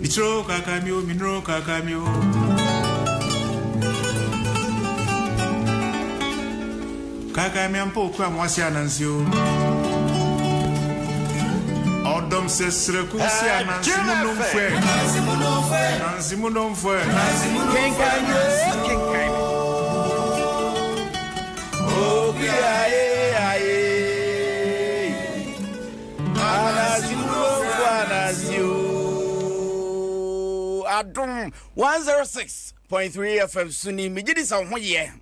Mitro kakamio, minro kakamio. Kakamio mpo kwa mwasi anansio. Odom sesre kusi anansimu nomfwe. Nansimu nomfwe. Kenkan Me. Oh, aye, aye. Anasimu nomfwe anasio. Adom 106.3 FM Suni mijidi sa ho ye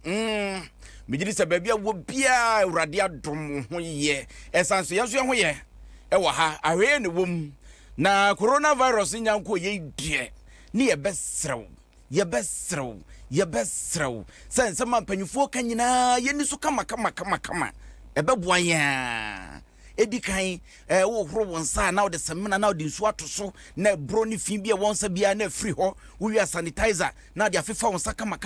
mijidi sa baabi a wo bia awurade adom ho ye esanso yanso ho ye e wo ha ahwe ne wom na coronavirus nyanko ye die ne ye besrew sense man panyufo kan nyina ye ni so kama ebeboa ya edikan wo horo wonsa na wo de semina na wo de nsu atoso na bro ni fin bia wonsa bia na free ho wo wi sanitizer na de afefa wonsa kama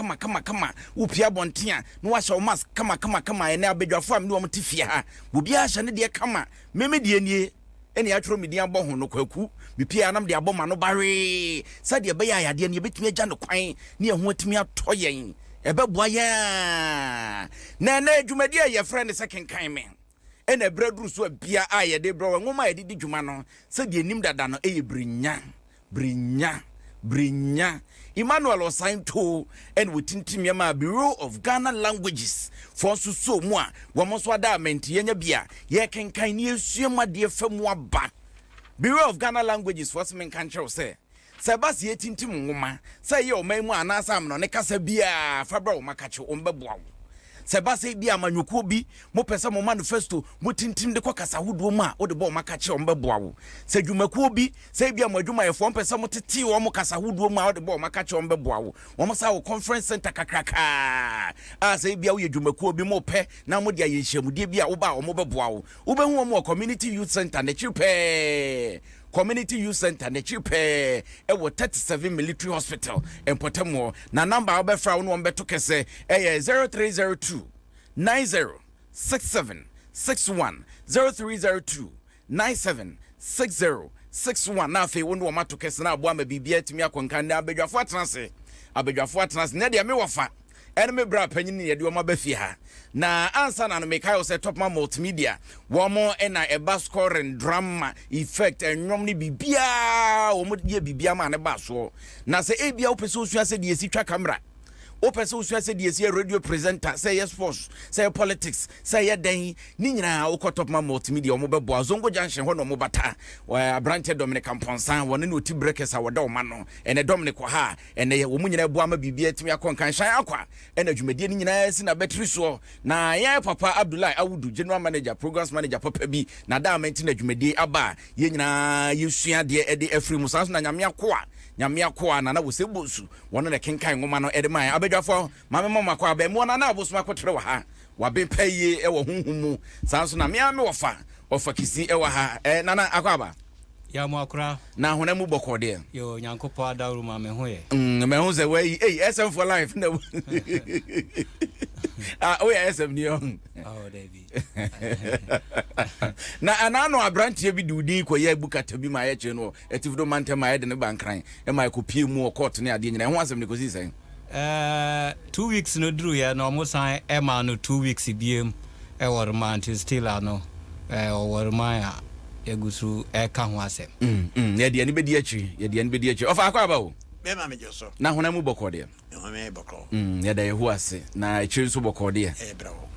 wo pia bontea na wa shaw mask kama ene abedwafo am ne wo mtifia ha wo bia hye ne de kama meme de nie ene atro me de abɔ ho no kwaku bi pia nam de abɔ no bare sa de be ya yade ne betumi agya no kwan ne ho atumi atoyen ebeboa ya na adwumadi a ye friend second kan me ene bredru so bia a ye de bro nwoma ye di dwuma no se de nim dada no eye brinya Emmanuel Osainto and wotintim yama Bureau of Ghana Languages for so mu a wo mo so ada menti ye nya bia ye kenkan ne esuama de famu aba Bureau of Ghana Languages for some kan chew say bas ye tintim nwoma say ye o man mu anasa am no ne kasa bia fa bra o makache o mbeboa Sebase bi amanyuko bi mo pese mo manifesto mo tintim de kokasa hodo mu a wo de bo makache o mbeboa wo se dwumakuo bi se bi amadwuma ye fo pese mo tete wo mo kasa hodo mu a wo de bo makache o mbeboa wo mo sa wo conference center kakraka a se bi a wo ye dwumakuo bi mo pe na mo de aye hyamude bi a wo ba wo mo beboa wo behu mo community youth center na chipe Community Youth Center ne chipe ewo 37 Military Hospital en Potemo na number obefra won beto kese 0302 906761 0302 976061 na fe won wo mato kese na abo ama bibia timi akonkan na abedwafo atenase ne de me wofa enemy bra panyin ye de o mabafie ha na ansa na no Mikael say top man multimedia wo mo na eba scoring drama effect enwom ni bibia wo mo de bibia ma ne ba so na se ebia opese osua se de esi twa camera opese osua se de esi radio presenter say yes sports say politics say ye den ni nyina wo top man multimedia wo mo bebo azongo junction ho no mo bata wa branch Dominic Amponsan wo ne oti breakers a woda wo ma no ene Dominic ko ha ene wo mu nyina bo ama bibia timi akonkan shan akwa ene dwumadie ni nyina si na battery so na ye papa Abdullahi Awudu general manager programs manager papa bi na da menti na dwumadie aba ye nyina yesua de ede afri mu sanso na nyame akoa na wo sebosu wono na kenkan ngoma no ede man abedwafo mame mama kwa ba mu na na abosuma kwotre wa ha wa be paye e wo hunhumu sanso na me wofa kisi e wa ha nana akwaba ya mo akra na hona mu bokode yo nyankopo adawru ma me ho ye me ho ze we SM for life na oh yeah SM ni on oh David na anano abrantie bi dudi ko ye bukata bi ma ye che no etifudo mante ma ye de ne bankran e ma ko pie mu court ne ade nyina ho asem ne ko si sen 2 weeks no dru ya no mo san e ma no 2 weeks biem e wor man still ano wor man a egusu e ka ho asem ye de ani be di achi ofa akwa ba o be ma me joso na hona mu bokode ho me bokro ye da ye hu ase na echi so bokode e brawo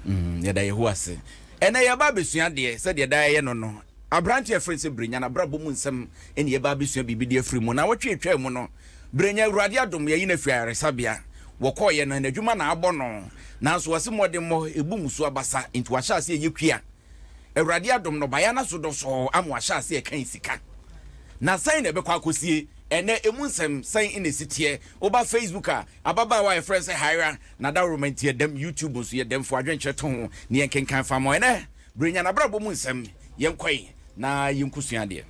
ye da ye hu ase ene ye ba besua de se de da ye no abrantie friends brinya na brabo mu nsem ene ye ba besua bibi de afri mu na wotwe mu no brenya urade adom ye na fiare sabia wokoye no na adwuma na abɔ no na so wase modem mo ebumusu abasa into wa hyase ye kwia urade adom no baya na so do so amu wa hyase ye kan sika na sai na be kwa kosie ene emunsem sai ine sitie oba Facebook a ababa wa friends hira na da romantie dem YouTube so ye dem fo adwenche to ho ne yenkenkan famo ene brenya na brabo mu nsem yenkwai na yenkusua de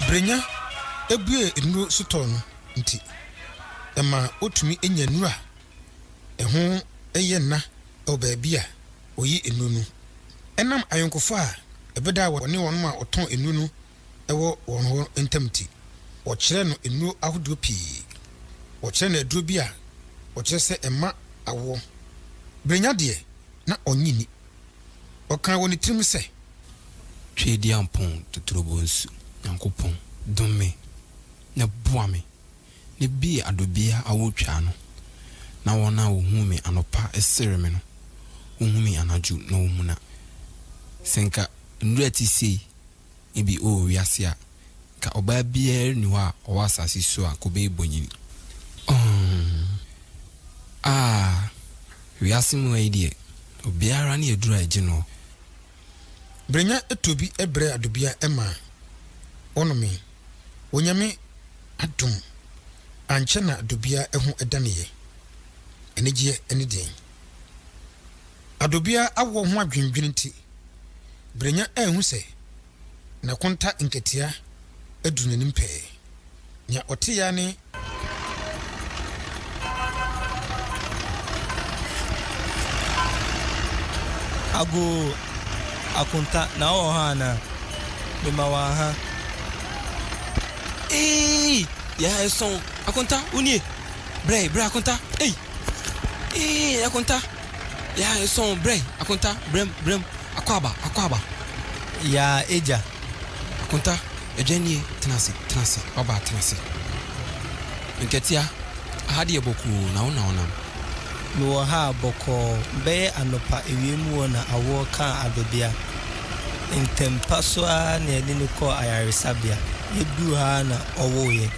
Brenya ebue enu suton nti ema otumi enya nura eho eye na obaabi a oyi enu no enam ayonkofo a ebeda woni won ma oton enu no ewo won ho entamti o kire no enu ahodo pii o kire na aduro bi a o kire se ema awo Brenya de na onyini o kan woni trim se twedi ampon tuturobonsu yankopon domme na boame ne bi adobia awotwa no na wona wo hu me anopa esere me no wo hu me anaju na wo muna senka ndurati sei ebi o wiase a ka oba bia ni wa o wasasi so a ko be bonyini wiase mu idea obiara ne edura age no Brenya etobi ebre adobia ema onome onyame adom anche na adobia ehu edaneye enegye eneden adobia awo ho adwendwen nti Brenya ehu se na konta nketia adunanim pe nya otiya ne ago akunta na ohana bemawa ha ya eson akunta unie bre akunta akunta ya eson bre akunta brem akwaba ya eja akunta ejenie tenase baba tenase nketia ahadi eboku na ona no ha boko be anopa ewiemu na awo kan adobia ntempa so a na eni ne ko ayaresabia yedu ha na owoye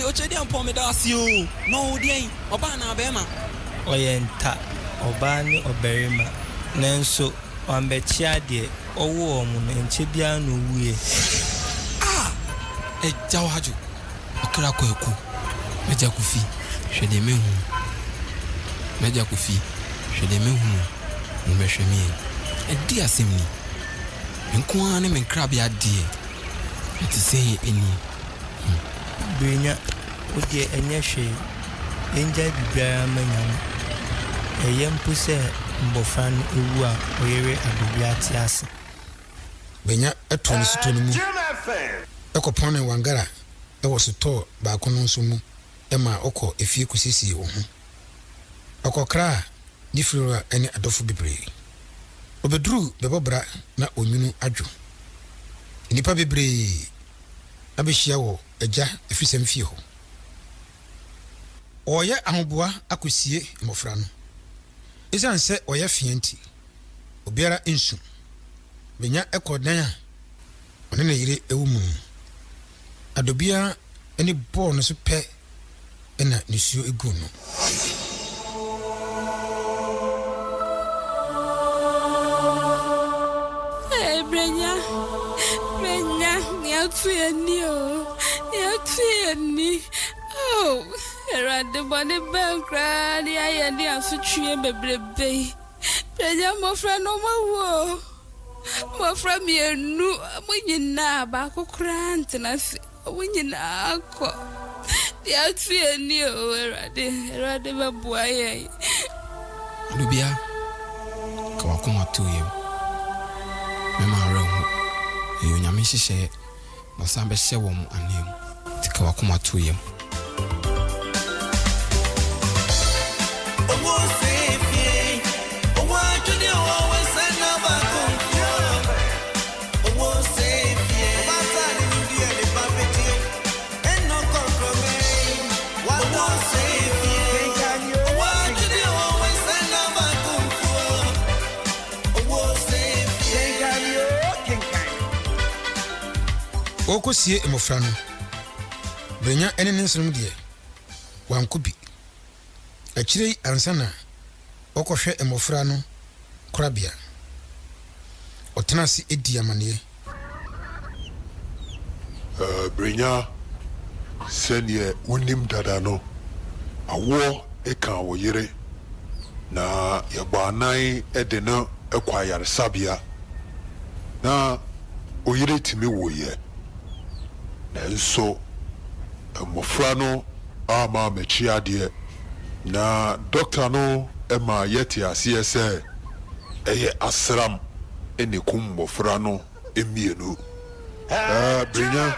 ochedi ampo me da asio no dien oba na abema oyenta oba ni oberima nenso wambechia de owo omu na nchebia no wuye ejawo haju okra ko eku meja kufi hwede mehu meja kufi hwede mehu mo mehwemi edi asemni nko ane men krabia die eti sei eni Brenya odi enye hwe enja bibia manyam eyempu se mbofra no ewu a oyere adobia ti ase Brenya etoni sutoni mu ekopone wangara ewo suto ba kono nso mu ema okọ efie kusisi wo ho okokra difrura ene adofo bebre obedru bebobra na onyunu adwo nipa bebre abehia wo eja efisem fie ho oye ahoboa akosie mofra no esanse oye fienti obiara ensu benya ekodan a one na yire ewumu adobia eni bo no so pe ena nisuo egu no Brenya ni erade bone bankra ni ayende asutwe bebrebe Brenya mofra no mawo mofra mienu munyina ba kokra ntenase munyina akọ dia tue ni erade babua ye Lubia kawakuma tuyem mema rahu nyame hihye na sambe hye wo mu anem tikawakuma tuyem okosie emofra no Brenya ene nensem de wankubi akire ansana okohwe emofra no korabia otenasi edi amane Brenya senie unim dada no awo eka wo yire na yabanan ede no ekwa yaresabia na oyire timi wo ye nanso mmɔfra no ama m'akyi adeɛ na doctor no ma yɛte aseɛ sɛ ɛyɛ asram ɛne kum mmɔfra no mmienu Brenya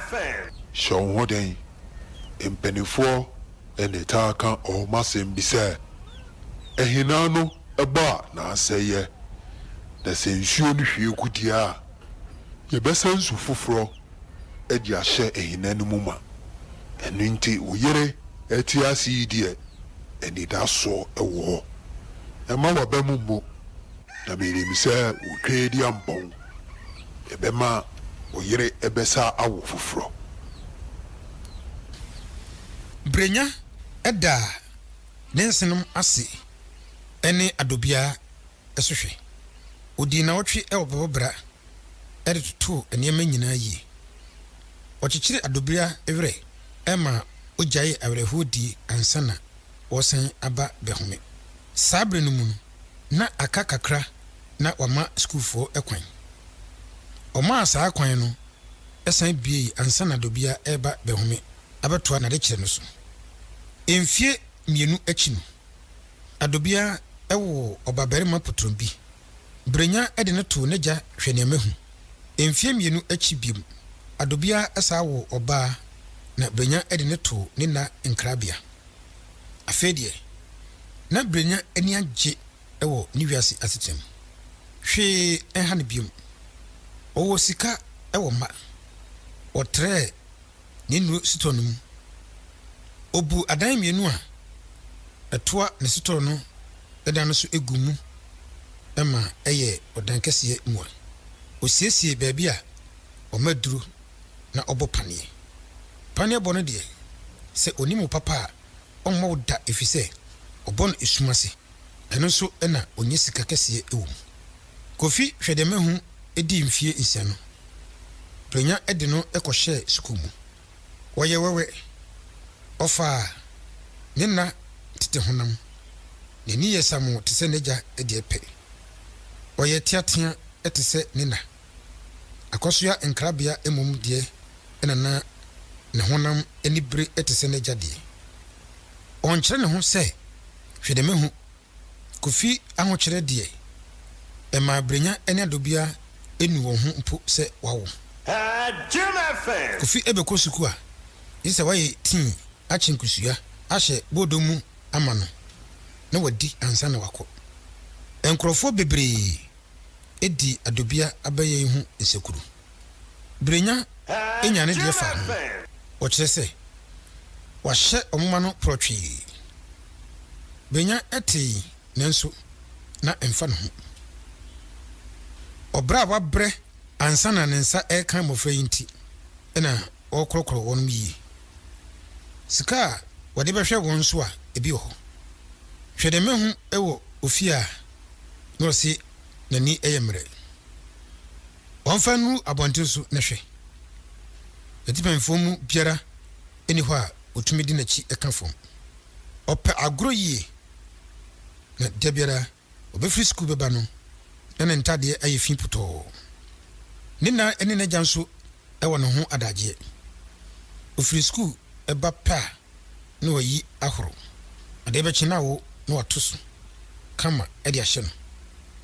hyɛ wo ho den mpanimfoɔ ɛne taa ka ɔmasɛm bi sɛ ɛhina no ɛbɔ a naasɛyɛ na sɛ nsuo no hwie gudeɛ a yɛbɛsa nsu foforɔ ɛde ahyɛ ɛhina no mu ma ɛno nti wo yere ɛte ase yi deɛ anidasoɔ ɛwɔ hɔ ɛma waba mu mmo na menim sɛ wotwaa di ampɔn ɛbɛma wo yere ɛbɛsa awo foforɔ Brenya ɛda ne nsenom ase ɛne adobia ɛsohwɛ odi na wɔtwe ɛwɔ bɛbra ɛde toto nneɛma nyinaa yie ɔkyekyere adobia ɛwerɛ ɛma ogyae awerɛhoɔdie ansa na wɔsan aba bɛhome saa bere no mu no na aka kakra na wama skuulfoɔ ɛkwan ɔmaa saa kwan no ɛsan bie ansa na adobia ɛba bɛhome abɛtoa na de kyerɛ no so mfie mmienu akyi no adobia ɛwɔ ɔbabarima potron bi Brenya ɛde no to n'agya hwɛ nneɛma hu mfie mmienu akyi biem adobia ɛsa wɔ ɔbaa na Brenya ɛde no to ne na nkrabea afei deɛ na Brenya ani agye ɛwɔ ne wiase asetem hwee ɛha ne biem ɔwɔ sika ɛwɔ ma ɔtrɛ ne nuro sitɔ no mu obu adan mmienu a ɛtoa ne sitɔ no ɛda no so egu mu ɛma ɛyɛ ɔdan kɛseɛ mu a osiesie baabi a ɔmaduro na ɔbɔ paneɛ bɔ no deɛ sɛ onimu papa a ɔmma wo da efisɛ ɔbɔ no esumase ɛno nso ɛna onye sika kɛseɛ ɛwɔ mu Kofi hwɛdɛmahu edi mfie nsia no Brenya ɛde no ɛkɔhyɛ sukuu mu wɔyɛ wɛwɛ ɔfa ne na tete honam n'ani yɛ samo te sɛ n'agya ɛde ɛpɛ ɔyɛ teatea ɛte sɛ ne na akɔsoa nkrabea emom deɛ ɛna na ne honam ani bere ɛte sɛ n'agya deɛ ɔnkyerɛ ne ho sɛ hwɛdɛmahu Kofi ahokyerɛ deɛ ɛma Brenya ɛne adobia enu wɔn ho mpo sɛ wawo Kofi ɛbɛkɔ sukuu a yisɛ wayɛ teen akye nkusua ahyɛ bodo mu ama no na wadi ansa na wakɔ nkurɔfoɔ bebree edi adobia abɛyɛ ho nsekuru Brenya enya ne deɛ fa ho ɔkyerɛ sɛ wahyɛ ɔmoma no prɔtwee Brenya ɛte nanso na ɛmfa no ho ɔbra wabrɛ ansa na ne nsa ɛka mmɔfra yi nti ɛna ɔkorɔkorɔ wɔn yie sika a wɔde bɛhwɛ wɔn so a ebi wɔ hɔ hwɛdɛmahu ɛwɔ ofie a na ɔse n'ani ɛyɛ mmerɛ wɔmfa nu abɔnten so na hwɛ atipanfoɔ mu biara ɛni hɔ a otumi di n'akyi ɛka fam ɔpɛ agorɔ yie na da biara ɔbɛfiri sukuu bɛba no na ne ntadeɛ ayɛ fi putɔɔ ne na ɛne n'agya nso ɛwɔ ne ho adagyeɛ ofiri sukuu ɛba pɛ a na wayi ahoro ade bɛkye na wo na wato so kama ɛde ahyɛ no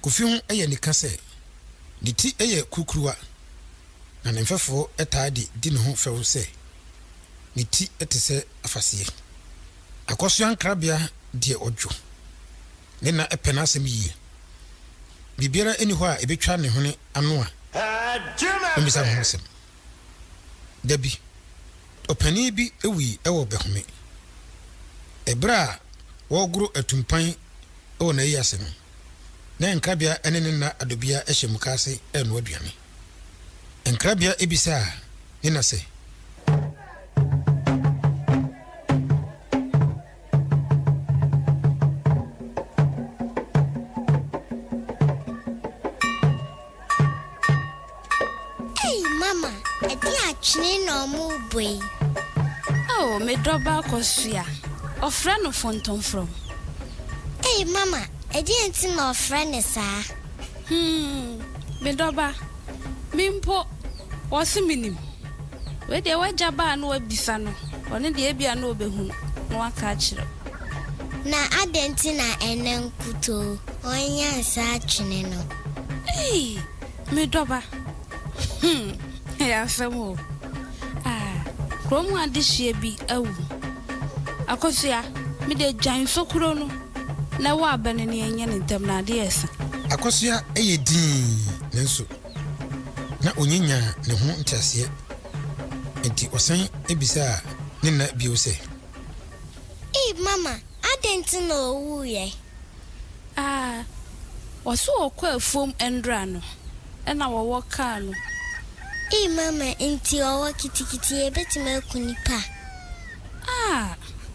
Kofi ho ɛyɛ nika sɛ ne ti ɛyɛ kukuruwa na ne mfɛfoɔ ɛtaa de di ne ho fɛw sɛ ne ti ɛte sɛ afaseɛ akɔsoa nkrabea deɛ ɔdwo ne na ɛpɛ n'asɛm yie biribiara ɛni hɔ a ɛbɛtwa ne hone ano a ɛmisa ho asɛm dabi ɔpanin bi ɛwui ɛwɔ bɛhome ɛberɛ a wɔgoro atumpan ɛwɔ n'ayi ase no na nkrabea ɛne ne na adobia ɛhyɛ mukaase ɛnoa aduane nkrabea ebisa a ne na sɛ Oh, me droba kosua. Ofra no fonton from. Hey mama, I didn't see no friend sa. Me droba. Mimpo was minim. we de waja ba no abisa no one de ebia no obehu no aka kire na adenti na enenkuto onya sa twene no me doba ya famo kromu adehye bi awu akosua me de jan sokuro no na wa abane ne enye ne ntam na de esa akosua eyedin nenso na onyinya ne ho ntiase enti osan ebisa ne na biose mama adenti na owu ye waso okwa afom endra no na wo ka no mama enti owo kitikiti ebetima kunipa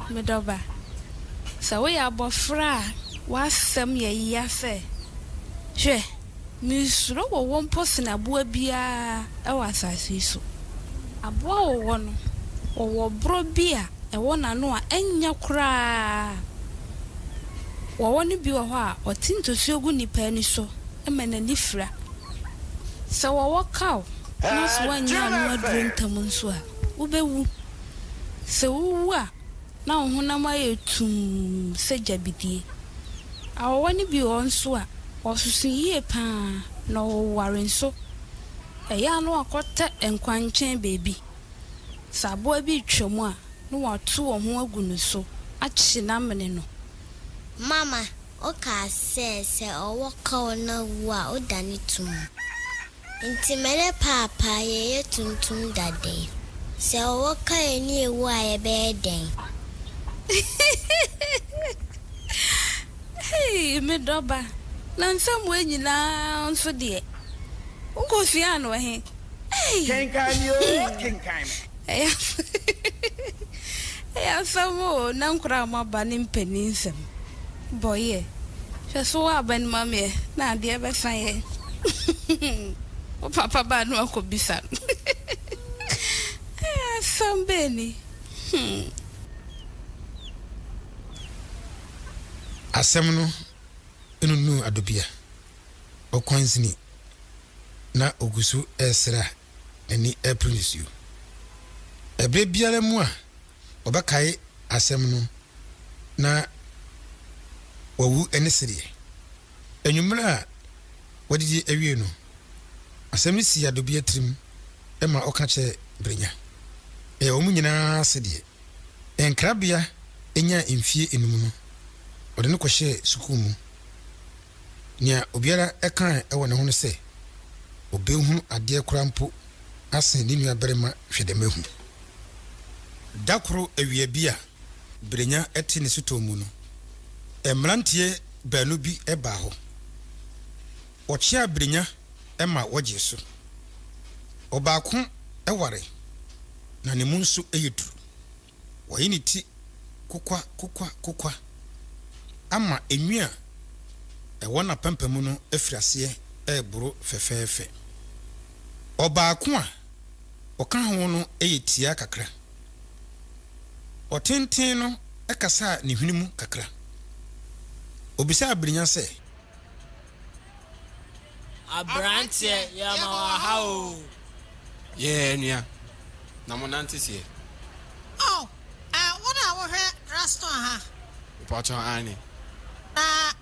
me doba sa we abofra wasem ye yafe hwe mi suro wo wompo sina boa bia e wasase so aboa wo no wo bro bia e wona no a enya kura wo ne bi wo ho a otintosi ogu nipa ni so e manani fra sa wo kaw no so wanya no aduro ntam nso a wo bewu se wo a na honam ayetum se jabidie awo ne bi wo nso a osusun yie pa na wo ware nso eya no akote enkwanchen bebi sabo bi twemu a no watu wo ho agu no so achi na mene no mama o ka se owo ka na wu a o dani tum nti mere papa ye tuntum dade se owo ka eni ewu a ye be den me doba na nsam we nyina nso de nkofia no he Kenkan Me On Kenkan ya samo na nkura maba ne mpani nsam boye so wa ban mame na de be san ye o papa ba no akobisa sambeni asem no enunu adobia okwanzini na ogusu esra ani eprinisio ebre biara mu a obakae asem no na wawu enisiri enwumra wadidi awie no asem ni si adobia trim ema okache brenya omunyina sedie enkrabia enya emfie enum no ode no kwhye sukumu nia obiara ekan ewo ne ho no se obehu ade krampo asen ni nua berema hwedemehu dakro awia bia brenya eti ne sutomu no emrantie banu bi eba ho ochia brenya ema woje so obaako eware na ne munsu eyeduru wayiniti kokwa ama enwia ewona pampamu no afirase eboro fefefe obaako a oka ho no eyetia kakra otenten no ekasa ne hwinimu kakra obisa abrinya se abrante ya mawahao nua na monante sie what I will hear restaurant ha pacho ani na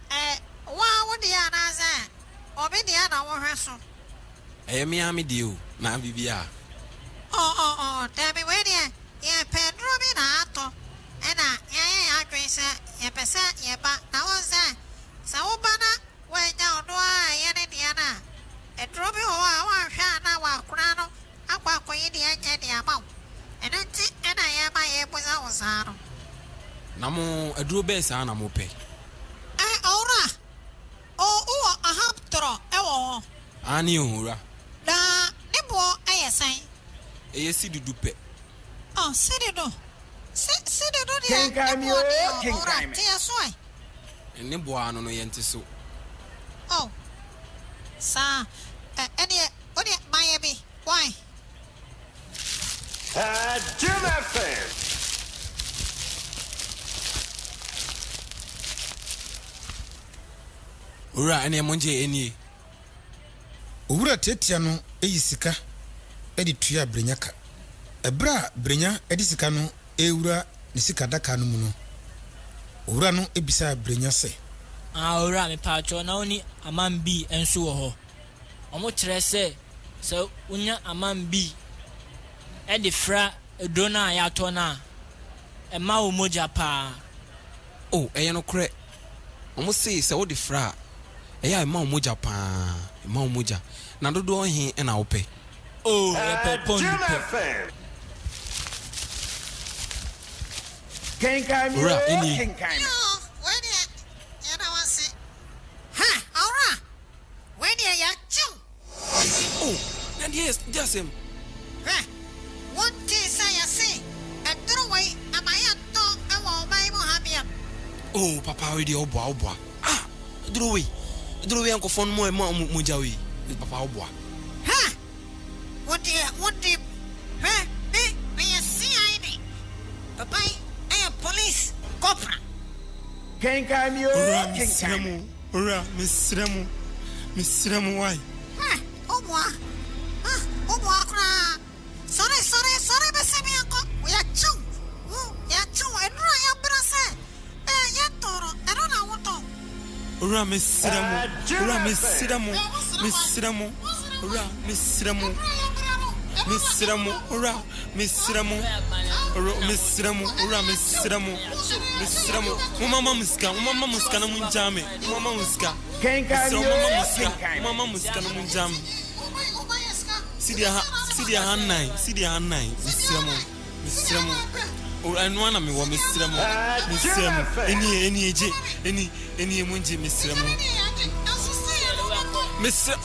what the anaza obi dia na wo hwe so mi dio na bibia tell me where there ye pedro bi na ato ena ye adwese ye pese ye ba na wo sa wo bana we nya odo a ye ne dia na edro bi ho a wa hwa na wa kura no akwa koyi dia nya dia ma ena ti ena ye ma ye boza wo sa no na mo aduro be sa na mo pe ora ahaptro ewo ani ohura na nibo ayesan sidudu pe sidudu dia Kenkan Me On Kenkan tia soai nibo anu no yente so sa ene odi mayebi why Jim FM ura ene monje eni owura tetia no eyisika edi tua brenyaka ebra brenya edisika no ewura ne sika daka no mu no owura no ebisa brenya se owura me pacho na oni amam bi enso wo ho omo kire se so unya amam bi e de fra edona ya to na e ma wo moja pa oh eye no kre omo se wo de fra e ya ma wo moja pa ma wo moja na dodo hin e na wo pe oh e pe pon Kenkan Me On Kenkan. Where the you know what ha alright where the ya chu oh and yes just him what is I say and throw away am I to I will buy more happy oh papa we dey obo throw away enko phone mo moja we papa obo ha what the me see I papa police copra Kenkan Me On Kenkan. ora misremu why oh boy kra sorry be se me anko we ya chu and right ya brase ya toro I don't know what to ora misremu mama muska na munjame mama muska Kenkan Me On Kenkan. mama muska na munjame sidia hanai misremu anwana me wa misremu eni munji misremu Mr.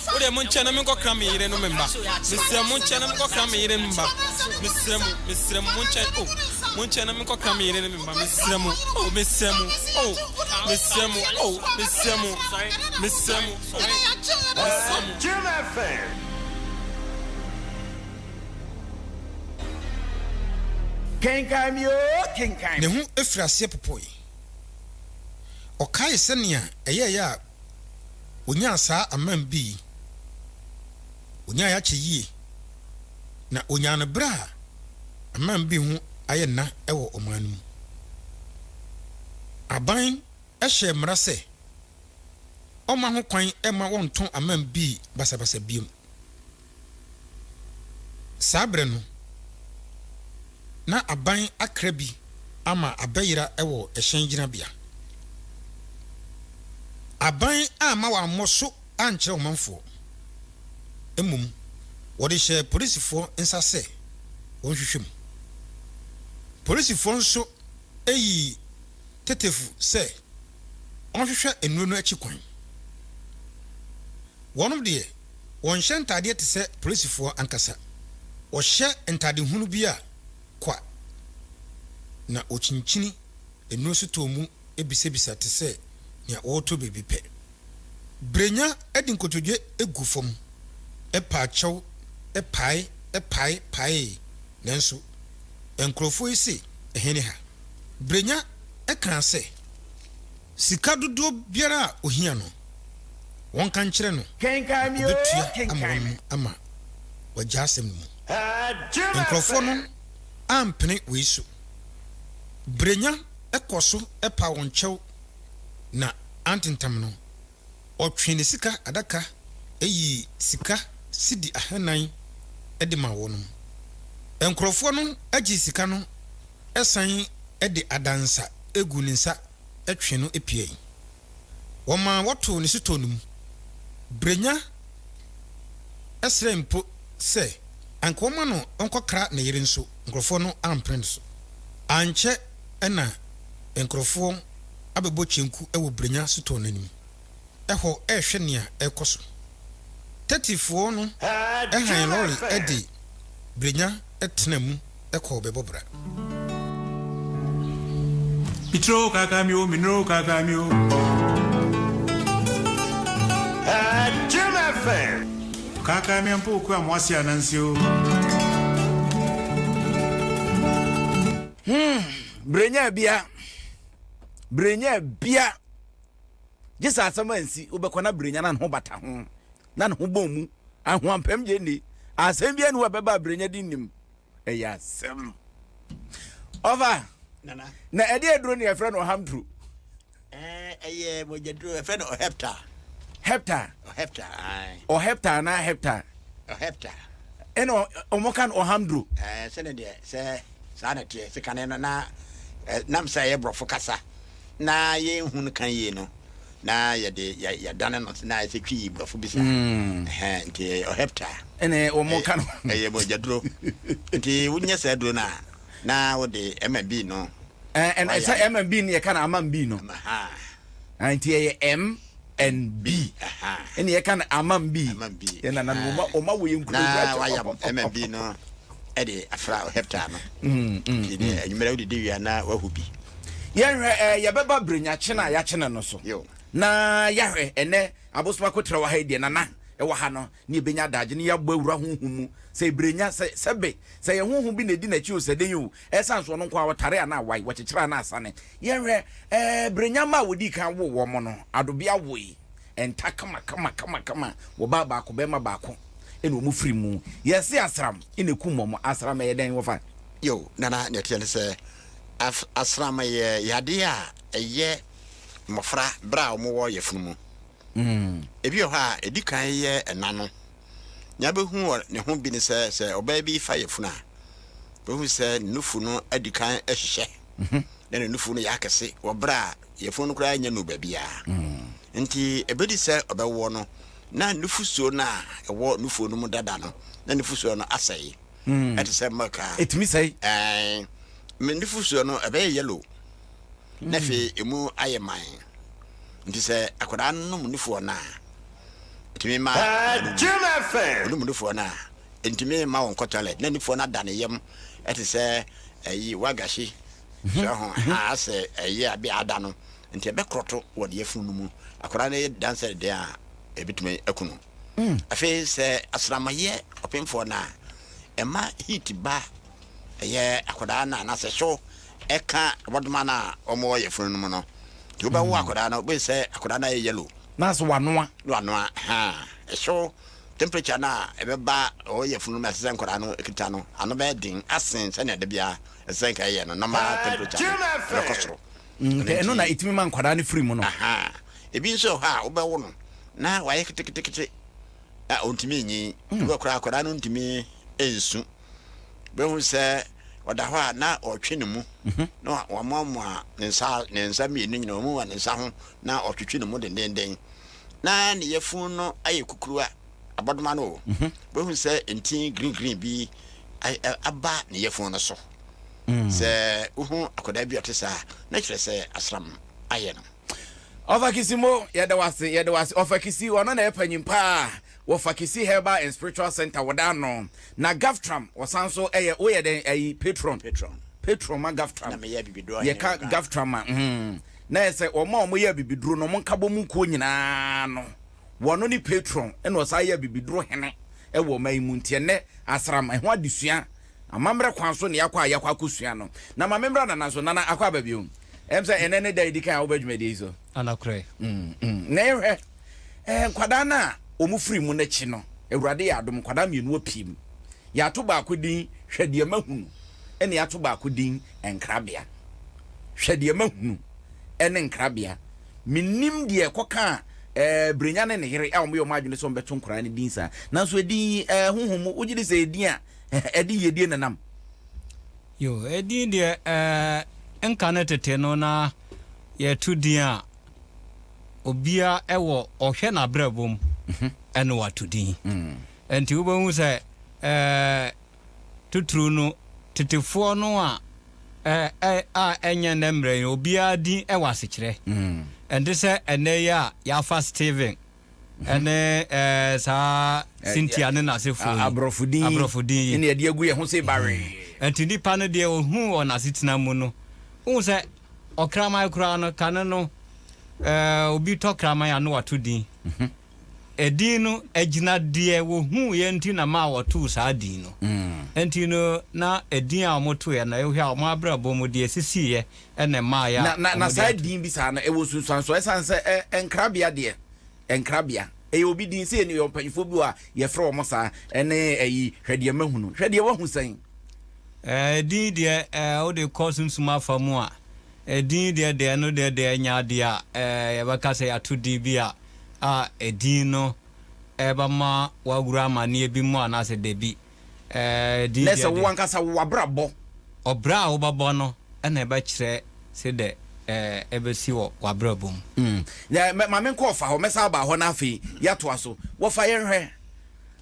What am I chana me go cram me in no member? Mr. Munchana me go cram me in member. Mr. Munchana me go cram me in member. Kenkan Me On Kenkan. Ne hu efrase popoi. Okai senia eye ya onya saa amam bi onya ya kyeyie na onya na bra amam bi hu aye na ewo omanu aban ehye mra se oma ho kwan ema wonton amam bi basabasa biem sabre no na aban akrabi ama abayira ewo ehyengyina bia aban ama wa moso anche omanfo emum wode hye polisifo nsase wonhwehwem polisifo nso eyi tetefu se onhwehwe enuro no akikwan wonom de wonhye ntade te se polisifo ankasa wohye ntade hunu bia kwa na ochinchini enuro so tomu ebisebisa te se ya oto bebi pe brenya edin kotodwe egu fom epa chaw epai nanso enkrofo isi ehene ha brenya ekran se sika dodo biara ohia no won kan kire no Kenkan Me On Kenkan. ama wajasem mu enkrofo no ampene weisu brenya ekoso epa won chaw na antintam no otwene sika adaka eyi sika sidi ahanan edema wonum enkrofo no agi sika no esan ede adansa egu ninsa etwe no epie woma woto ne sitonum brenya esrempo se ankoma no onkokra na yire nso enkrofo no amprint so anche ena enkrofo abebo chenku ewo brenya sito nanim eho ehwe nea ekoso tetifo no ehan lorry edi brenya etnam ekọ bebobra Mitro kakamio minro kakamio kakamio mpo kwa mwasi anansio Brenya bia jisa asama nsi obekona brenya na ho bata ho na ho bomu aho ampem je ni asɛm bia ne wabɛba brenya di nim ɛyɛ asɛm ɔfa nana na ɛde aduro ne yɛfrɛ no ɔhamduro ɛyɛ mojaduro ɛfɛ no hepta na hepta ɛna ɔmo kan ɔhamduro sɛne deɛ sɛ saa na teɛ sɛ kane no na nam sɛ ɛyɛ borɔfo kasa na yɛhu no kan yie no na yɛdane no na ɛsɛ twi borɔfo bi sa nti ɔhepta ɛne ɔmo kan ɛyɛ mojaduro nti wonyɛ saa duro no a na wode M&B no ɛna sɛ M&B no yɛka no amambi no nti ɛyɛ M&B ɛne yɛka no amambi ɛna na ɔma wɔ yɛ nkuro na wayam M&B no ɛde afra hepta no nti de anwummerɛ wode de wia na wahu bi yɛhwɛ yɛbɛba brenyakye no a yɛakyene no so na yɛhwɛ ɛnɛ abosoma kotrɛ wɔ ha deɛ nana ɛwɔ ha no ne yɛbɛnya adagye ne yɛabɔ awura honhom mu sɛ brenya sɛbe sɛ yɛ honhom bi na ɛdi n'akyi o sɛ den o ɛsan so no nko a wɔtare a na awae wɔkyekyerɛ a na asane yɛhwɛ brenya ma a wɔdi kan wo wɔ mo no adobea woe ɛnta kama wɔba baako bɛma baako ɛna ɔmu firi mu yɛse asram ɛna ɛku mmɔ asram ɛyɛ dɛn wɔfa nana ne ɛteɛ ne sɛ asram yɛ yadeɛ a ɛyɛ mmɔfra berɛ a ɔmowɔ yɛfunu mu ebi wɔ hɔ a ɛdi kan yɛ ɛna no nya bɛhu wɔ ne ho bi ne sɛ ɔbaa bi fa yɛfunu a bɛhu sɛ nufu no adi kan ahyehyɛ na ne nufu no yɛ akɛse wɔ berɛ a yɛfunu no koraa nyɛ no baabiaa nti ɛbɛdi sɛ ɔbɛwɔ no na nufu suo no a ɛwɔ nufuo no mu dada no na nufu suo no asɛe ɛte sɛ milk a ɛtumi sɛe nufu suo no ɛbɛyɛ yellow na afei ɛmu ayɛ man nti sɛ akwadaa no nom nufuo no a ɛtumi ma nom nufuo no a ɛntumi ma wɔn kɔ toilet na nufuo no ada ne yam ɛte sɛ ɛyi wagahye hwɛ ho asɛ ɛyɛ abe ada no nti ɛbɛkorɔto wɔ deɛ funu no mu akwadaa no yɛ dansɛ deɛ a ɛbɛtumi akunu afei sɛ asramayɛ ɔpemfoɔ no a ɛma heat ba ɛyɛ akwadaa no anasɛ hyew ɛka abɔdoma no a ɔmɔ yɛ funu no mu no nti wobɛwo akwadaa no wobɛyi sɛ akwadaa no ayɛ yellow na so wanoa ɛhyew temperature no a ɛbɛba ɔyɛ funu no mu ɛsɛ sɛ nkwadaa no ɛkita no ano bɛyɛ den asen sɛnea da biara ɛsɛ sɛ nka ɛyɛ no nama temperature ɛbɛkɔ soro ɛno na ɛtumi ma nkwadaa no firi mu no ebi nso hɔ a wobɛwo no na wayɛ ketekete a ɔntumi nyi wobɛkora akwadaa no ntumi ɛnsu bɛhu sɛ ɔda hɔ a na ɔtwe ne mu na wamoamoa ne nsa mmienu nyina ɔmu wa ne nsa ho na ɔtwetwe ne mu dendenden na ne yɛfu no ayɛ kukuru a abɔdoma no o bɛhu sɛ ntin green bi aba ne yɛfu no so sɛ wohu akwadaa bi ɔte saa na kyerɛ sɛ asram ayɛ no Ofakisi mo yɛda wase ofakisi ɔno na ɛpanyin pa wofakisi herbal and spiritual center wodano na gaftram wasanso ɛyɛ oyɛ den ɛyi patron ma gaftram na me yɛ bibiduro yɛ ka gaftram ma na ɛsɛ ɔmo yɛ bibiduro no mo nkabo mu ko nyinaa no wɔno ni patron ɛna ɔsa yɛ bibiduro hene ɛwɔ mai mu ntiɛnɛ asram ɛho adesua amamre kwan so ne yakɔ akosua no na mamemra nana so nana akɔ ababiom sɛ ɛnɛ ne da edi kan a wobadwumadi so anakore na ɛhwɛ nkwadaa na ɔmu firi mu n'akyi no awurade yɛ adom nkwadaa mmienu apim yɛato baako din hwɛ deɛ mahunu ɛne yɛato baako din nkrabea hwɛ deɛ mahunu ɛne nkrabea menim deɛ kɔka brenya ne ne yere a ɔmo yɛ ɔmo adwene sɛ ɔmbɛto nkwadaa ne din saa nanso ɛdin honhom mu wogye de sɛ ɛdin a ɛde yɛdie nanam yo ɛdin deɛ nka no tete no na yɛto din a obia ɛwɔ ɔhwɛ na brɛbom ɛne wato din ɛnti wobɛhu sɛ tuturu no tetefoɔ no a ɛnyɛ nɛ mmerɛ no obia din ɛwɔ asekyerɛ ɛnte sɛ ɛnɛ yi a yɛafa Steven ɛne saa Cynthia ne nasefoɔ aborɔfodin ne yɛde agu yɛ ho sɛ bare ɛnti nipa no deɛ ɔhu wɔ n'asetena mu no wohu sɛ ɔkraman koraa no kane no obi tɔ kraman a no wato din ɛdin no agyina deɛ wɔhu yɛ nti na ma wɔto saa din no ɛnti no na ɛdin a ɔmoto yɛ na ɛhwɛ a ɔmo abrabɔ mu deɛ sisiiɛ ɛna maa yɛ na saa din bi saa no ɛwɔ sunsuan so ɛsan sɛ nkrabea deɛ nkrabea e obi din se ne yompanyfo bi wa ye frɛ omo sa ene ayi hwede mahunu hwede wahu san din de o de kosumsuma famu a din de no de nya de a ye baka se atudi bi a din no eba ma wagura mane bi mu ana se de bi din de lesa wankasa wabrabo obra wo babo no na eba kire se de ebesi wo wabrabom ya ma men ko fa ho mesa ba ho na afi ya to aso wo fa yenhwe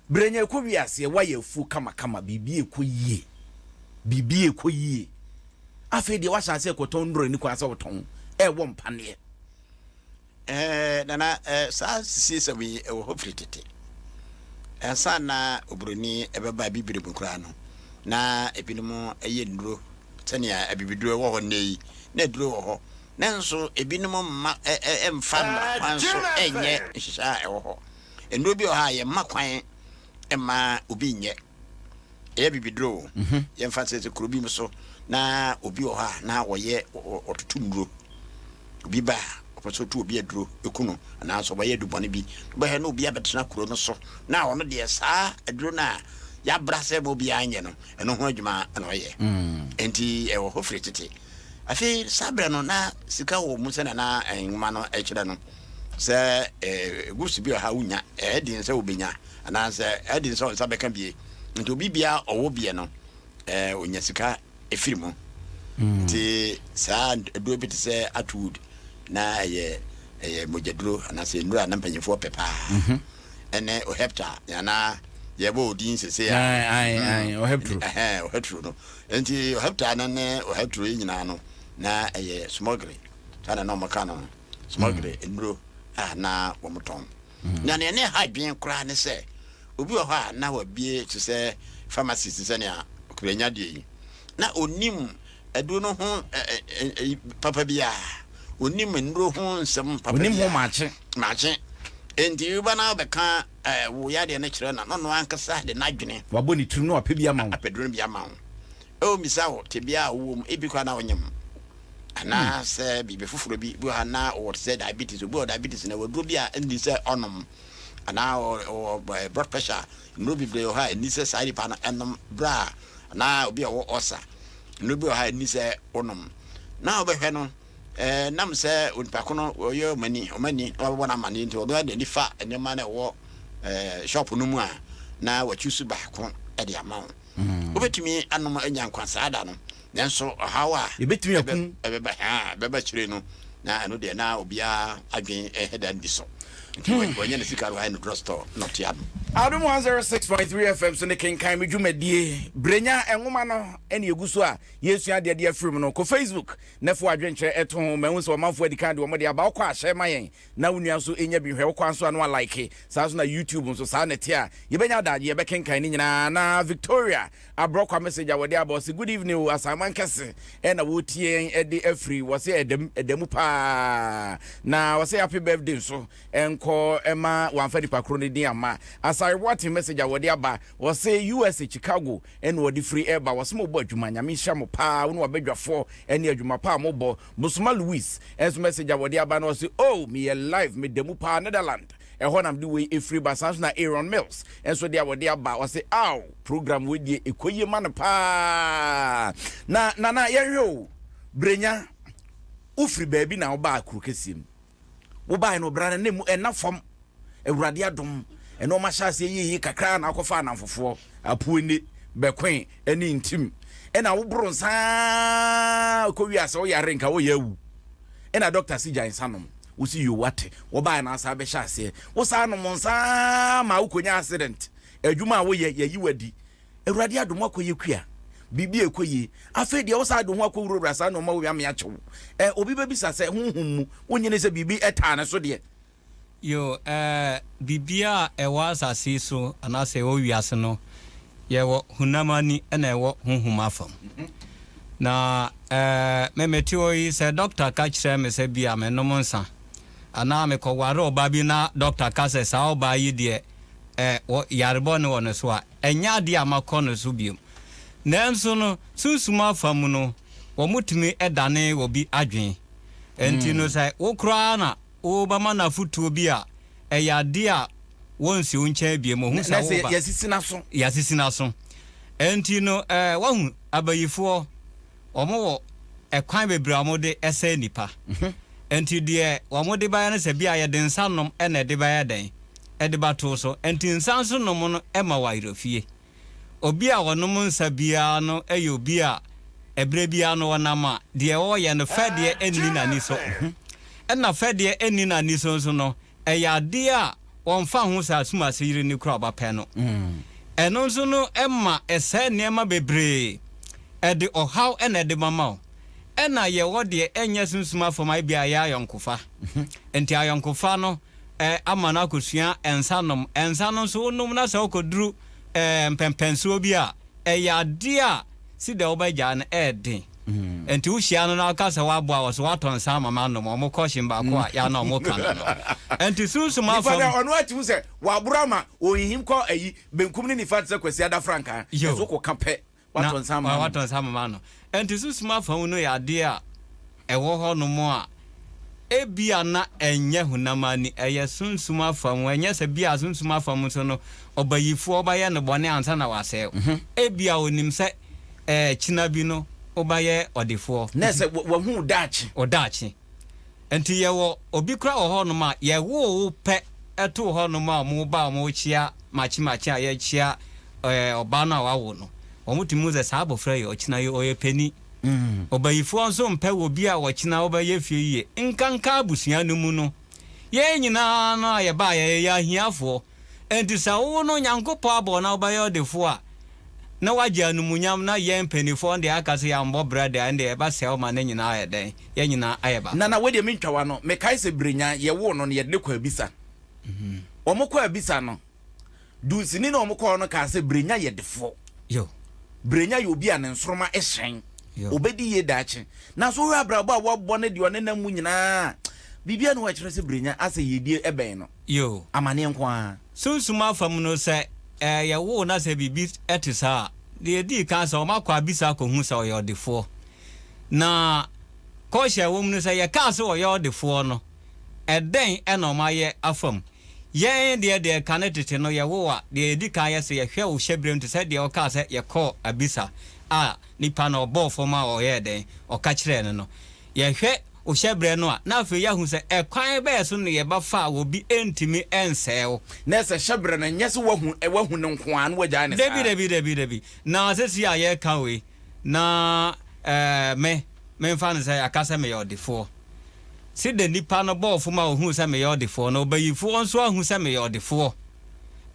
brenya ko wiase wa ya fu kama bibie ko yie afi de wa sha ko ton ndro ni ko asa wo ton wo mpane nana sa sisi se we ho fritete ensa na obroni ebeba bibire bukura no na ebinom eye nduro tania abibiduro wo ho nei na duro wo ho nanso ebinom ma emfa kwanso enye hisa ewo ho nduro bi o ha ye makwan ema obi nye bibiduro ye mfa se kurobi mso na obi o ha na woye otutu nduro obi ba so tu obi aduro ekuno na so ba ye dubone bi ba he no obi abetena kuro no so na ono de saa aduro na ya brase mo bi anye no eno ho adwuma na oye enti e wo ho fritete afi sabra no na sika wo mu se na enwuma no ekire no se gusu bi ha unya din se obenya ana se din se sa beka bie nti obi bia owo bie no onya sika efiri mu nti sa aduro bi te se atwood na ye mojaduro ana se ndura na mpanyefo pepa ene o hepta yana ye bo din sese ai o heptru o heptru no enti o hepta na ne o heptru nyina no na ye smogre tana no makano smogre nduro na wo moton na ne ha bien kra ne se obi o ha na wa bie to se pharmacy se ne a kuranya de na onim aduro no ho papa bia onim ndro ho nsem papa onim ho maache enti yuba na beka wo ya de na kire na no ankasa de na dwene wabo ni turu no apebia ma wo apedro bia ma wo o misa wo tebia wo ebi kwa na onyem ana se bibe fufuro bi bu ana o se diabetes o diabetes na wo bia ndi se onom ana o blood pressure no bi bre ha ndi se side pa na enom bra na obi o osa no bi ha ndi se onom na obehwe no nam se unpakono oyo mani obo na mani nti odo de nifa enema na wo shop no mu a na wachusu ba ko e de ama wo obetumi anom anya nkwansa ada no nanso hawa ebetumi akun beba chire no na eno de na obia adwen heda ndi so nti wanya ne sika ro ha no drugstore not yam Adom 106.3 FM so ne Kenkan Me dwumadie brenya enwoma no ene eguso a yesu ade de afrim no ko Facebook na fo adwenche eto mahu so manfo adika de wo de aba kwa ahye mayen na wunua so enya bi hwe kwa so no like sa so na YouTube so sa na te a ye benya daje ye be Kenkan ni nyina na Victoria abrokwa message a wo de aba so good evening asaman kese na wo tie ede afri wo se edemu pa na wo se happy birthday so enko ema wanfa di pakro ne din ama I what message I would aba was say USA Chicago and what the free air was more boy Jumanya Mishamo pa no bedwa for any Juma pa mobo Musuma Louis as message I would aba no say oh me alive me demu pa Netherlands and when I'm doing a free basans na Aaron Mills and so there would aba was say ow program with the ekoye man pa na yo brenya ufri baby na oba akukesim wo ba no brana nemu enafom ewurade adom eno ma sha se yi kakra na akofa na fofo apuoni bekwen eni ntim ena wo bro nsa ko wi ase wo yare nka wo yawu ena doctor si jan sanom wo si you what wo ba na asa be sha se wo sa no nsa ma wo konya accident adwuma wo ye yi wadi ewurade adom akoye kua bibi ekoye afa de wo sa adom akowuro brasa no ma wo yame achew obi ba bisa se honhom mu wonyene se bibi eta ne so de yo bibia ewa asase so anase wo wiase no ye wo hunamani na ewo honhom afam na memeti oyi se doctor ka kire me se bia me nom nsa ana me ko ware oba bi na doctor ka se sa oba yi de wo yarebo ne wono so a enya de amakọ no so biom nanso no sunsuma afam no wo mutumi edane wo bi adwen enti no sai wo kra na o ba mana futuo bi a eyade a wonsi unche bie mo hu sa wo ba yasisi na so enti no wahu abayifo omo ekwan bebre amode ese nipa enti de wamode ba ya se bia ye den sanom ene de ba ya den e de bato so enti nsanso nom no ema wa irofie obi a wonom nsa bia no eye obi a ebre bia no wonama de wo ye no fede enni na ni so ena fede enni na ni so no eya de a wonfa ho sa asuma se yire ni kura ba pɛ no eno nso no emma ese niema bebre e de ohaw ena de mama ena ye wo de enye sunsuma foma bia ya yonkofa enti ayonkofa no amana akosua ensanom so num na se okoduru mpempenso bi a ya de a si de obaja na den enti wo hia no na aka se wa boa wo so waton sa mama no mo kɔhye ba ko a ya na mo kan no enti sunsuma fom ifa ono ati se wa burama ohihim kɔ ayi benkum ni nifa se kwasi ada franka so ko kapɛ waton sa mama no enti sunsuma fom no ya de a ɛwɔ hɔ no mo a ebia na enye hunamani eye sunsuma fam enye se bia sunsuma fam so no obayifo obaye no bone ansa na wase ebia onim se china bi no obaye odefo na se wahu odachi enti ye wo obi kra wo ho no ma ye wo pe eto ho no ma mo ba mo chia machi aye chia oba na wa wo no omutimu ze sa abofra ye ochina ye oye peni obayifo nso mpe wo bia wo china obaye fie yie nkanka abusua no mu no ye nyina no ye ba ye ya hiafo enti sa wo no nyankopo abo na obaye odefo a na waje anumunyam na ye mpenifo nde akase ya mbo brother nde e ba se o ma na nyina aye den ye nyina aye ba na we de mentwa no me kai se brenya ye wo no ye de kwa bisa omukwa abisa no du sini na omukwa no ka se brenya ye defo yo brenya ye obi an nsoroma ehyen obedi ye dache na so we abrabo a wobɔ ne de one na mu nyina bibia no wa kyerɛ se brenya ase yedie eben no yo amane nko a sunsuma fam no se ye wo na se bibi etisa de di kan so makwa bisa ko hu se oyodefo na ko hye wo mu no se ye ka se oyodefo no eden ena ma ye afam ye de kanetete no ye wo a de di kan ye se ye hwe wo hyebrem te se de o ka se ye ko abisa a nipa na obo foma o ye den o ka kire no ye hwe o hyebre no a na afi ya hu se ekwan be so no ye ba fa wo bi entimi ensew na se hyebre na nyese wahu ne nko an wagya ne debi na se si aye ka we na me fa ne se akasa me yodefo si de nipa no bo foma o hu se me yodefo no bayifo nso ahu se me yodefo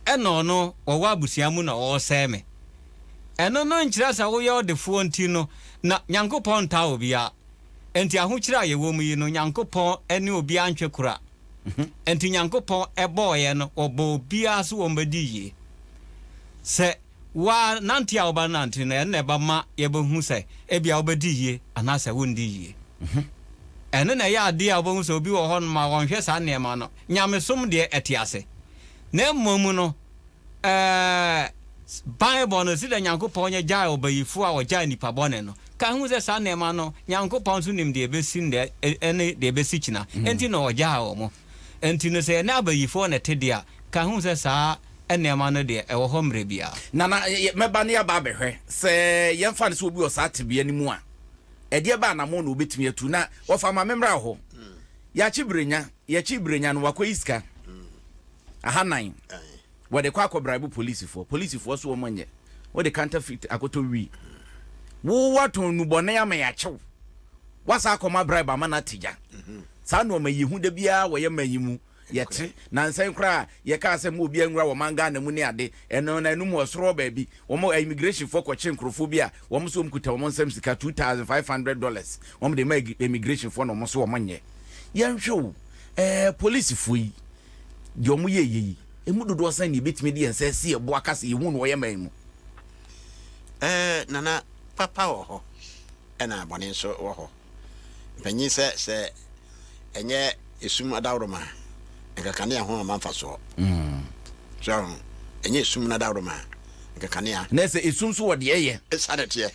eno no wo wa abusia mu na wo se me eno no nkyira sa wo yodefo nti no na nyankopon ta obia enti ahokyira ye wo mu yi no nyankopon ene obi antwe kura enti nyankopon ebo ye no obo bia so wo mbadi ye se wa nanti a oba nanti na ene ba ma ye behu se ebia obadi ye anasa wondi ye ene na ya ade a obo so obi wo ho no ma wonhwe sa ne ma no nyamesom de etiase na mmom no Bible no sida nyankopon nya jaa obayifo a oja nipa bone no ka hu se sa ne ma no nyankopon so nim de besi nde ene de besi kina enti no oja o mo enti no se na abayifo na tede a ka hu se sa ene ma no de e wo homre bia na meba ne aba behwe se yemfa ne so obi o sa tebia ni mu a e de ba na mo no obetimi atu na wo fa ma memra ho ya chibrenya no wakɔ iska aha nan where the quack bribe police for so woman, where the counterfeit akoto wi. Wo what on Nubonea may a chow. What's our coma bribe a man at Tija? Sano may you who de bia where you may you yet. Nansen cry, ye can't say move young row manga and muniade, and on a no straw baby, or more immigration for chinchrophobia, one sum could tell $1,700 $2,500. One they make immigration for no more so money. Young show, police fui. Yomuye ye. Emudo do san ni betimi de ense se ebo akase ehun no yema mu nana papa wo ho ena bone so wo ho panyi se enye esum adawroma ekakane ya ho manfa so so enye esum na adawroma ekakane ya na se esum so wo de eye esadete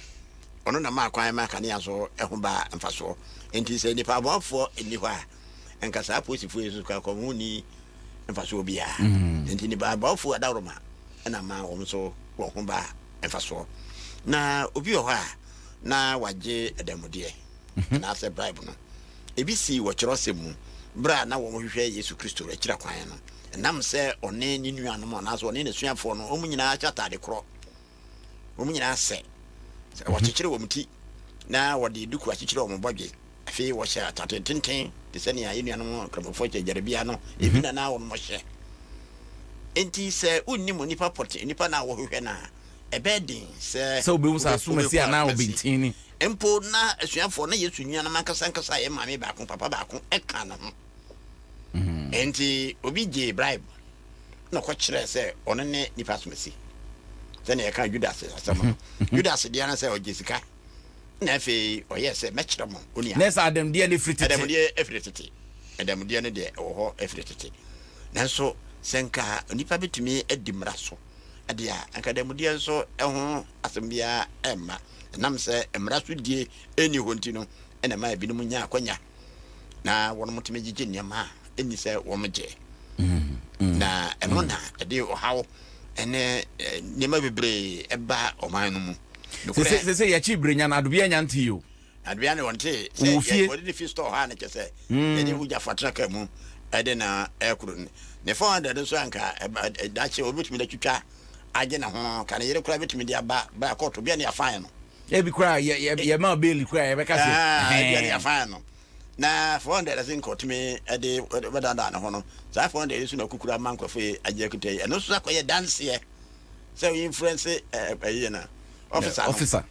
ono na ma kwan ma kane ya so ehun ba mfa so enti se nipa bonfo eni ho a enkasa posifo yesu ka ko huni mfa so bia nti ni ba fu adawroma na ma wo so wo ho ba mfa so na obi ho a na wagye adamudie na ase bribe no ebi si wo kyerosemu bra na wo hwehwe Yesu Kristo re kira kwan no nam se one ni nuanom na so one ne suafo no omu nyina chatade kro omu nyina se wo kyekire wo muti na wode duku akyekire wo mbodwe afi wo hye atate tenten de se ne ayi nuanom kramofo kye jarebia no ebi na wo mo hye enti se unni mo nipa pote nipa na wo hwehwe na ebedin se obi musa asumasi ana obintini empo na asuafo na Yesu nuanom ankasa ye maame ba ko papa ba ko eka na ho enti obi je bribe na ko kire se ono ne nipa asumasi se ne ka Judas asama Judas dia na se o Jessica na fe o yes me kire mo onia nesa adam dia ne fritete adam dia ne de ho efritete nanso senka nipa betumi adimra so adia akadam dia so ho asembia emma nam se emra so die eni honti no ena ma bi no nya akwanya na wono mutime gigi niam eni se wo mje na eno na de o hawo ene niam bebre eba o man no mu se ya chi brenya na adobia nya nti yo adobia ne wonte se wodi fi store ha na kese eni huja fatraka mu ede na ekuru ne 400 so anka dache obetumi da twitwa age na ho kana yere kura betumi dia ba court bia ne afan no e bi kura ye ma bail kura ye beka se bia ne afan no na 400 asin court me ede badanda na ho no za 400 so na kukura mankofo age kutai eno so akoye dance ye so influence ye na officer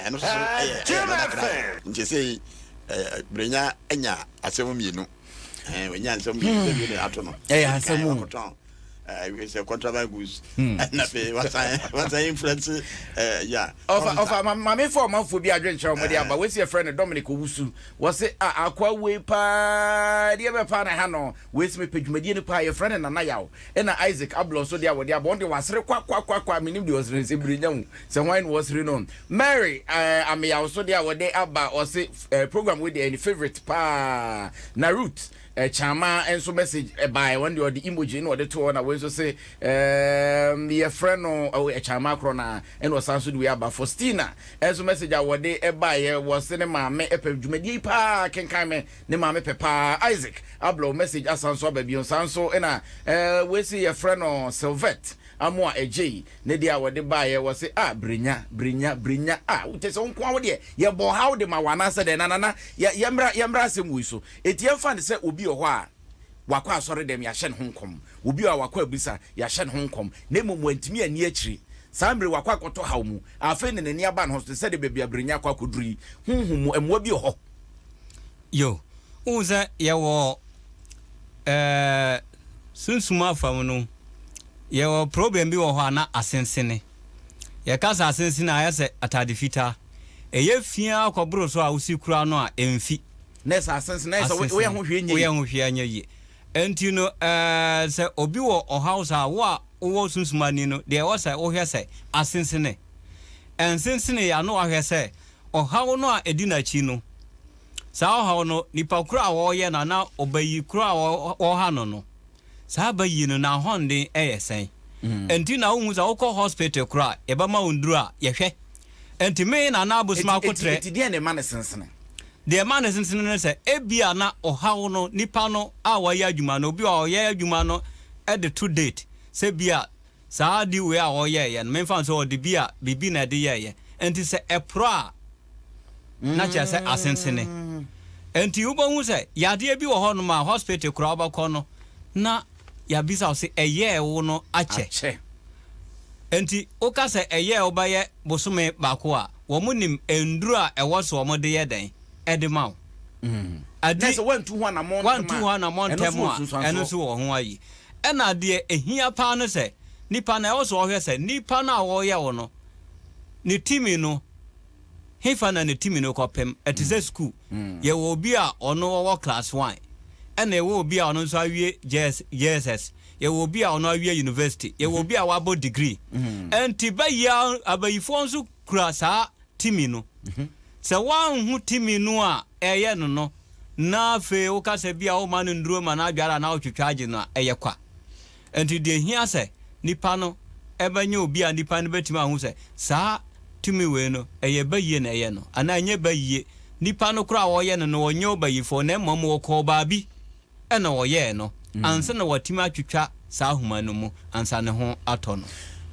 eno so nje sei brenya anya asemu mienu wenya nsem bi ne ato no asemu we say contraband goods na fe what influence yeah of mama for man for bi adwenche mo dey aba we see a friend Dominic Owusu was say akwa we pa dey be pa na ha no we see me pedwumadie ne pa your friend na yaw na Isaac Ablo so dey abo dey abo dey wasere kwa minim dey wasere se brinya hu se wine was renon Mary am yaw so dey abo dey aba o say program with any favorite pa na root chama enso message by one the emoji no the to na we so say your friend no chama krona and was answered we about Faustina enso message awode e by was ne maame epedwumadi pa kenkan me ne maame pepa Isaac ablo message asanso ababi on sanso na we see your friend no Sylvette amwa eje ne dia wode bae wo se brenya utese onko awode ye bo how de ma wana se de na yemra asem wi so etie fa ne se obi ho a wakwa asore dem ya hye ne honkom obi a wakwa abisa ya hye ne honkom ne momu antimi ani akiri sambre wakwa akoto haw mu afa ne nani aba no so se de bebia brenya kwa koduri hunhum emwa bi ho yo uza ye wo sunsuma fam no ye problem bi wo ho ana asensene ye kasa asensene ayese atade fita eye fia akobro so a usi kura no a emfi nesa asensene so we ho hwe anya yi enti no se obi wo o house a wo sunsuma ni no de wo say wo hwe say asensene ensensene ya no ahwe say o hawo no a edi na chi no sa o hawo no nipa kura wo ye na obayi kura wo ha no sa bayi no na honde eyesen enti na wo za wo hospital kura e ba ma wonduru a ye hwe enti me na abosma kotre enti de ne man sensene de man sensene ne se ebia na ohawo no nipa no a wa ya adwuma no obi a ya adwuma no e de to date se bia sa di we a wo ye no me fa so de bia bibi na de ye enti se epro a na cha se asensene enti ubo hu se ya de bi wo ho no ma hospital kura obakọ no na ya bisa o se eye wo no ache enti o ka se eye o ba ye bosome bako a wo munim enduru a ewo so o mo de ye den edema o adi so 121 na montem a eno so wo ho ayi ena de ehia pa no se nipa na ewo so o hwe se nipa na wo ye wo no ni timi no hefa na ni timi no kopem etize school ye wo bi a ono wo class 1 ene wo bi a ono so awie JSS ye wo bi a ono awie university ye wo bi a wabo degree enti ba ya abayifo nso kura saa timi no se wan hu timi no a eye no na fe wo ka se bia wo ma no nduro ma na adwara na wo twetwaje no eye kwa enti de hia se nipa no ebanye obi a nipa no betima hu se saa tumi we no eye baye na eye no ana anye baye nipa no kura wo ye no wonye obayifo na mmom wo ko ba bi ena wo ye no ansa na watima twetwa saa huma no mu ansa ne ho ato no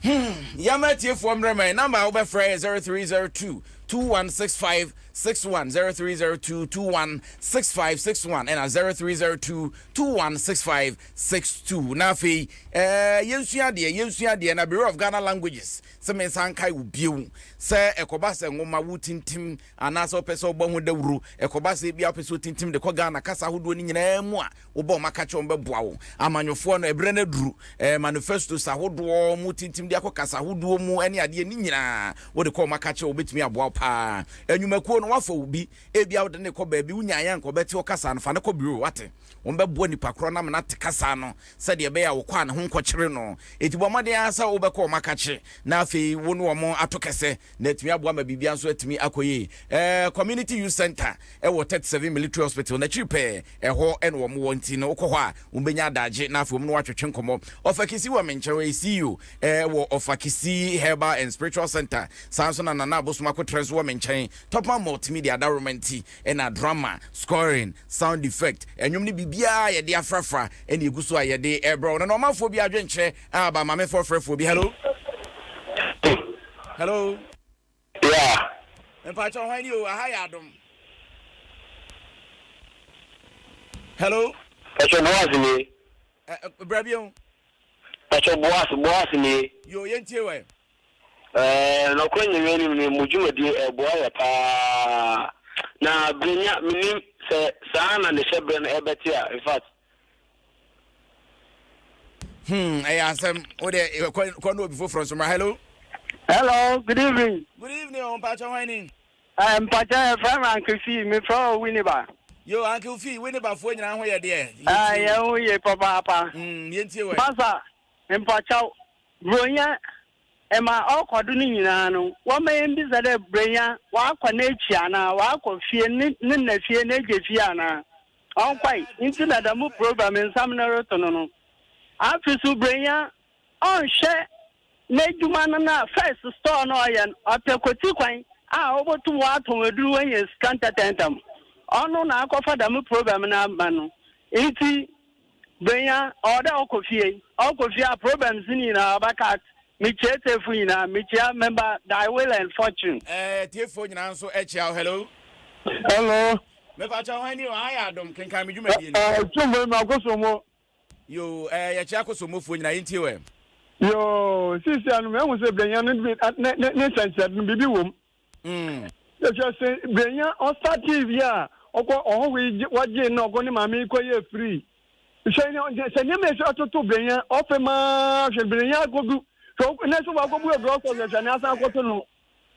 Yamati from Rema number over 0302 2165 61 0302 2165 61 and 0302 2165 62 Nafi yensuya de na Bureau of Ghana Languages se me sankai ubiu se ekobase ngoma wutintim anaso peso bo ho dawuru ekobase bia peso tintim de ko Ghana kasa hodo ni nyina mu a wo bo makache wo beboa wo amanyofo no ebre na duru manifesto sa hodo mu tintim de akokasa hodo mu ene ade ni nyina wo de ko makache wo betimi aboa pa enwumakuo no wafo ubi ebia wo de ne ko ba bi wunyanya nko beti wo kasa no fa ne ko bureau wate wo beboa nipa kro na na te kasa no se de be ya wo kwa ne ho nkokere no etibo made asa wo be ko makache na fe wo no mo atokese na timi aboa ma bibia nso atimi akoye community youth center wo 37 military hospital na chipe ho ene wo mo wonti no ko ho a wo benya adaje na fe wo no watwetwe nkomo ofakisi wo menchewe CEO wo ofakisi herbal and spiritual center sanso na nana bosuma ko trends wo menchen top multimedia environment and drama scoring sound effect enwom ni bibia ye de afrafra ene eguso a ye de ebro no normafo bi adwenche aba mame for bi hello hello yeah Empacho hwan you aha Adom hello Pacho boas ni Brabio Pacho boas ni yo yentie we no kwenye ni mujumadi boya pa na brenya minim se sana ne shebre na ebetia in fact asem o de kono before from somewhere hello good evening on Pacho hwan ni Pacho from Uncle Fee me from Winneba yo Uncle Fee Winneba fo nyina ho ye de ya ho ye papa yentie we pasa Pacho bronya ema okodu ni nyina no wo mayen bi zade brenya wa akwa na echi ana wa akwa fie ni na fie na eje fie ana on kwai inti na da mu program nsam na roto no afisu brenya on she na ejuma na first store no ayen opekoti kwan a obotu wa aton eduru wenye skanta tentam onu na akofa da mu program na amba no inti brenya oda okofie a programs ni na abakat Michete Fuina, Michia member Thy Will and Fortune. Tiefo nyina nso echiao hello. Hello. Me pa cha hwan ni o ha Adom Kenkan Me Tumbe ma kosomo. Yo ya chia kosomo fo nyina yintie we. Yo, sisi anu me hu se brenya ne sense no bibi wom. Ya chia se brenya on start TV a okọ oho we waje na okọ ni mama iko ye free. Se ne me so atoto brenya ofema hwe brenya gogu. So neso wa gobu ebro so se na asa akoto no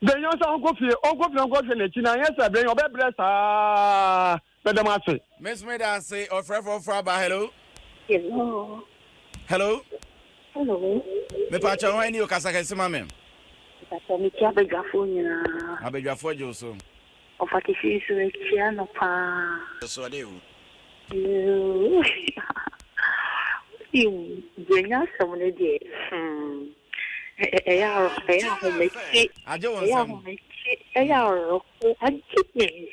benyo sa onko na china yes benyo be blessa madam ase Miss Meda say or for ba hello me pa cha hwan ni o kasa kese ma me Pacho mi tia begafo nyina abegafo je so ofakisi so etia no pa so de Benya someone de ya homeki aje won sam ya ro anti bre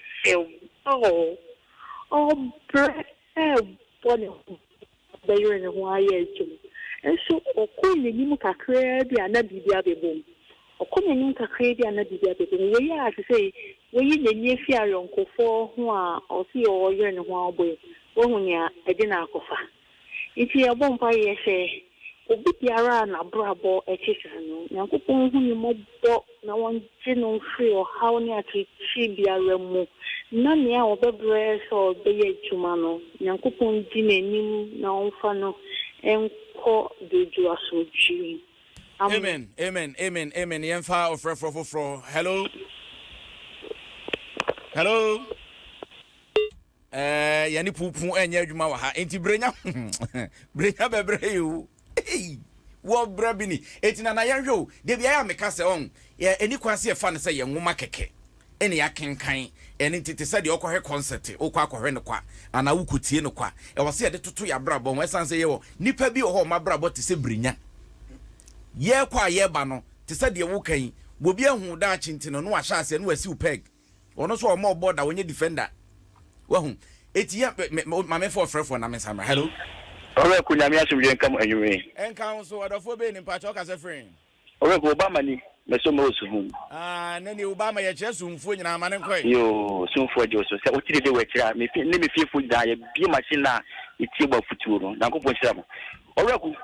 bone bayo ne ho aye etum enso okunye ni mu kakra bi ana bibia bebom okunye ni kakra bi ana bibia bebom we ya say we yi nyenye fi ayonkofo ho a osi o yere ne ho aboy wo hunya ede na akofa iti abompa ye se obi biara na brabo ekisano yankopon hu ni mobo na won no free o how ni atichi biara mu na ne a obebre so be ye juma no yankopon di nanim na onfa no enko deju asoji amen yemfa ofrefrofofro hello yani pupu enye adwuma wa ha enti brenya bebre you wo brabini enti na yanhwo de bia ya meka se on eni kwase e fa ne se ye nwoma keke ene ya kenkan ene tete said you okɔ concert okɔ akɔhwɛ no kwa ana wukutie no kwa e wɔ se de toto ya brabɔ mo esan se ye wo nipa bi wɔ hɔ ma brabɔ te se brinya ye kwa ye ba no te said ye wo kan bobi ahu da achintino no ahya ase no wasi upeg ono so o mo border wonye defender wahu etia mame for frefo na mesama hello ore ku nyame asomdwe nkam anwume enka so adofo be ni pacho ka se friend ore ku obama ni meso mo osuhu nani obama ye chesu mfuo nyina amane nkoi yo sumfuo je so se otire de wekira me fi fu da ye bi machine na itie gba futuro na kopon hira mo ore ku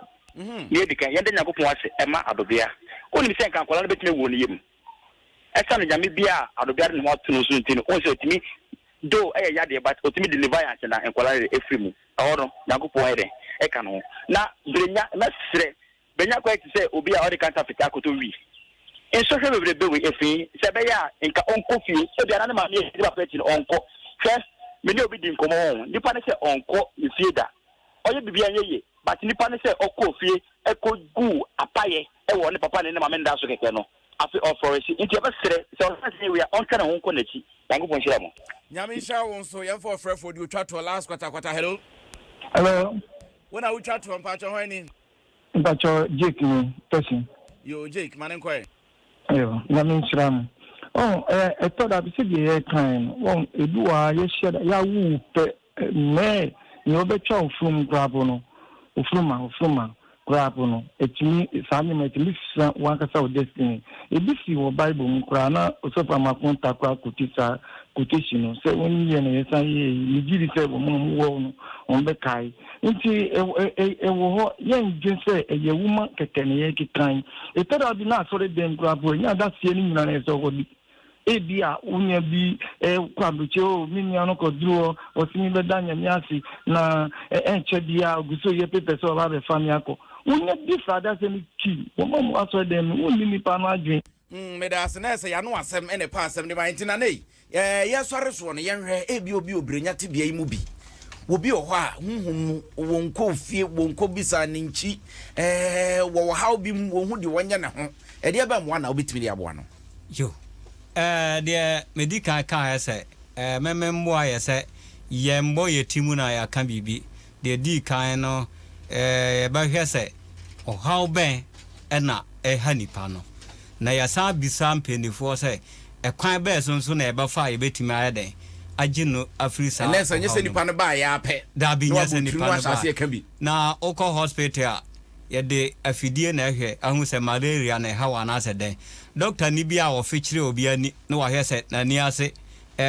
ye dikan ye de nya kopon ase ema adobia oni se nkan kola no betime wo ni yem esa no nyame bia adobia no mo tunu so ntini on se otimi do ya de but otimi deliver ya na enkola efrimu aworo nyakopon ere e ka no na brenya na sire benya kwa ti se obi a odi kanta fita koto wi enso hwe bebrebe we efi se be ya nka onko fi e bia na ma me e ba peti onko first me ni obi di nkomo nipa ne se onko ifie da oye bibia yeye but nipa ne se okko fie e ko gu apaye e wo ne papa ne ma me nda so keke no afi offoresi nti e be sire se on se we on kana honko na chi nyakopon hira mo nyame sha won so ye for frefo di otwa to last quarter hello when I chat to Pacho Honey Pacho Jake ni person yo Jake manen kwai ayo na min shram I thought I said the time won eduwa ye share ya wu pe me ni obecha from grab no ofruma grab no etimi sami metimi wan kasa o destiny ebisi wo bible mu kra na osofa makonta kwa kutisa quotation say when you na say you give say wo mu wo no on be kai nti wo ho yen dwen say ye woman kekene ye kikan e tada bi na so dem grab nya da sie ni nyina na so ho bi ebia unya bi kwabuche o mimi anoko duro o simi be danya miasi na enche bia oguso ye pepe so ba be fami ako unya bi fada se ni ki wo mo aso dem unni ni pa na adwen me da se na se ya no asem ene pa asem de ba ntina nei ye sore so no ye hwe ebi obi obrenya te bia imu bi obi o ho a hunhum wonko fie wonko bisa ne nchi wo how bi wo hu de wonya ne ho e de ba mo na obitimi de abo no yo de medical kan say memembo aye say ye mbo ye timu na ya kan bibi de di kan no ba hwe say o how ben na hanipa no na ya sa bisa mpenifo say kwan be so na e ba fa ye betimi aye den agino afrisa na se nyese nipa no ba ya pe da bi nyese nipa no ba na oko hospital ye de afidie na hwe ahu se malaria na hawa na se den doctor ni bia wo fichire obi ani na wa hwe se na ni ase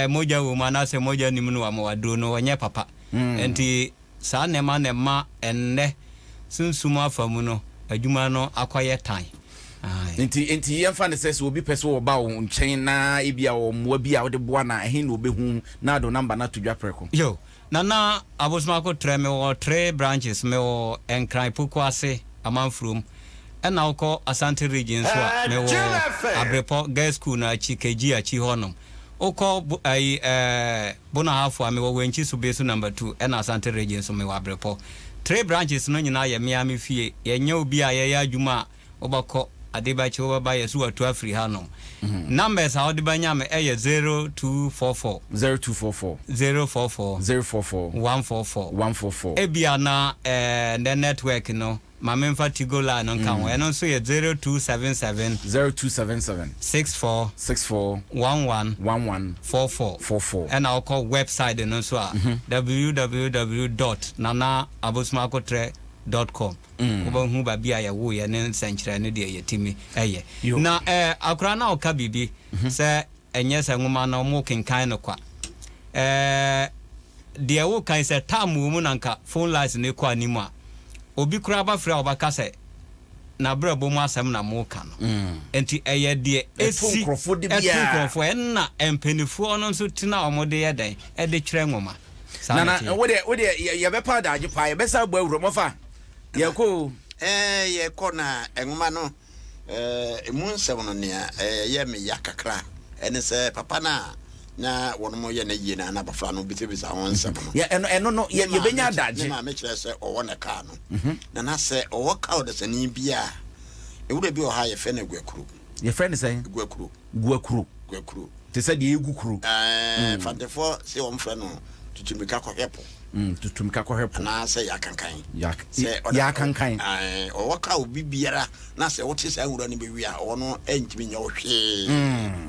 moja wo ma na se moja ni mu no wa wadro no onye papa enti sa ne ma enne sunsuma afamu no adwuma no akoye tan enti yemfa ne sese obi pese wo ba wo nchen na ebia wo mo bia wo de boa na ehin no obehu na do number na to dwa preko yo nana abosma ko tre me wo 3 branches me wo enkran pokuase amanfrom ena wo Asante region so me wo Abrepo girls school na Chikeji achi honom oko bona hafu ame wo wenchi so be so number 2 ena Asante region so me wo Abrepo 3 branches no nyina ye miami fie ye nya obi a ye adwuma obako adebachi obaba ye so atu afri hanom numbers how de banya me 0244 144 ebia na the network no mamemfa tigola no kan wo eno so ye 0277 64 1144 and our call website no so www.nanaabosmakotre.com oba hu ba bia ya wo ye ne sankyira ne de ye timi eye na akura na oka bibi se enye se nwoma na mo kenkan no kwa de wo kan se tamu mu nanka phone lines ne kwa nimu a obi kura ba fra obaka se na brabo mu asem na mo ka no enti eye de esi etukrofo enna empenifu no so tina omode ye den e de kire nwoma na wo de ye be pa da age pa ye be sa gba awuro mofa ye ko na enwoma no emu nsem no ne ye me yakakra ene se papa na wono mo ye na yie na bafra no bitebisa won nsem no ye eno no ye benya adaje na me kire se owo na ka no na se owo ka o de se ni bia ewure bi o ha ye fe na gwakuru ye friend say gwakuru te sɛ deɛ egu kuro fantefo se wɔn frɛ no tutumika kɔhɛpo tutumika kɔhɛpo na sɛ yakankan yakankan ɔwɔ ka obi biara na sɛ wote sɛ nwura no bɛwi a ɔno ɛntimi nyɛ wo hwee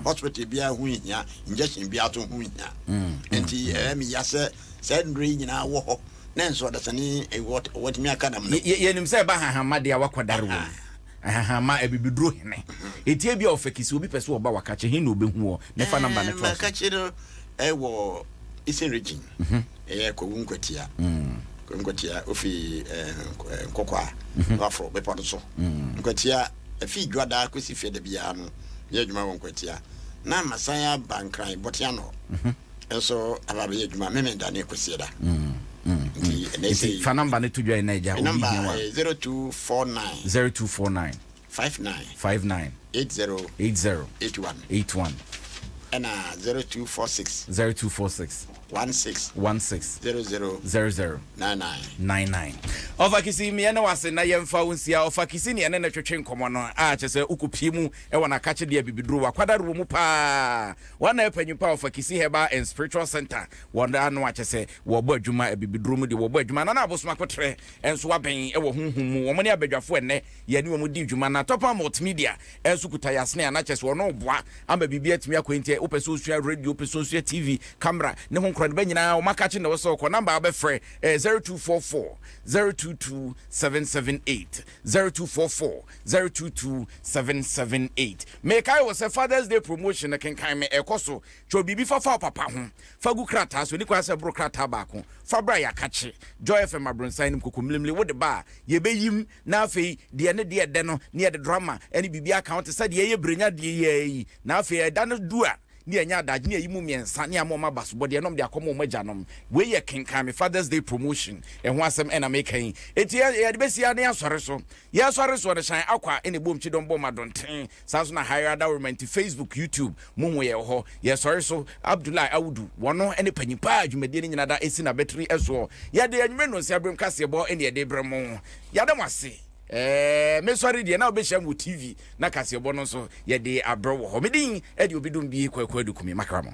hospital biara ho hia injection biara to ho hia nti meyɛ sɛ ndure nyinaa wɔ hɔ na nso ɔdasane wɔtumi aka nam no yɛnim sɛ ɛba hahama deɛ wakɔdare wɔ hahama abibiduro hene ɛtie bia ɔfakisi obi pɛ sɛ ɔba wakakye he na obɛhu wɔ ne fa namba ne trɔ makakye no ɛwɔ Eastern region kowu nkwatia ofi nkokwa wafro bepo do so nkwatia afi dwada kwesi fie da bia no ye adwuma wɔ nkwatia na masaya bankran botia no enso ababe ye adwuma memenda ne kwesi da nti fa number ne to dwa na agya obi hia 0249 59 80 81 and 0246 16 00 Ofakisi me na wase na yemfa wonsia ofakisi ne na twetwe nkomo no a kyese ukopie mu e wona kache de bibiduro wakwadaro mu pa wana epanyupa ofakisi Herbal and Spiritual Center wona no akyese wo bo adwuma bibiduro mu de wo bo adwuma na abosoma kotre enso waben e wo honhum mu wo ne abadwafo enne ye ne wo di adwuma na topa multimedia enso kuta yasne na kyese wo no boa ama bibia timi akwenti opese osua radio opese osua TV camera ne ho nkro de banyina wo makache na wo so ko number abefre 0244 022 778 0244 022 778 make I was a Father's Day promotion Kenkan Me ekoso cho bibi fa papa ho fagu krata so ni kwa se bro krata ba ko fa bra ya kache Joy FM abronsan nim kokomlimle wo de ba ye beyim na afei de ne de de no ne de drama ene bibi account se de ye brenya de ye na afei da no dua ni anya adage ni ayimu miensa ni amoma baso de nom de akomo magyanom we ye Kenkan Me Father's Day promotion ho asem ena mekan eti ye de besia ne asore so ye asore so de shan akwa ene bom chidom bom adonten sanso na higher government Facebook YouTube mumu ye ho ye asore so Abdullah Awudu wono ene panyipa adwumade ni nyina da esi na battery eso ye de anwme no se abrem kase bo ene ye de bremo ya da mwase me sorry de na obehia mu TV na kase bo no so ye de abro wo ho medin e de obidum bi kwakwa dukumi makramo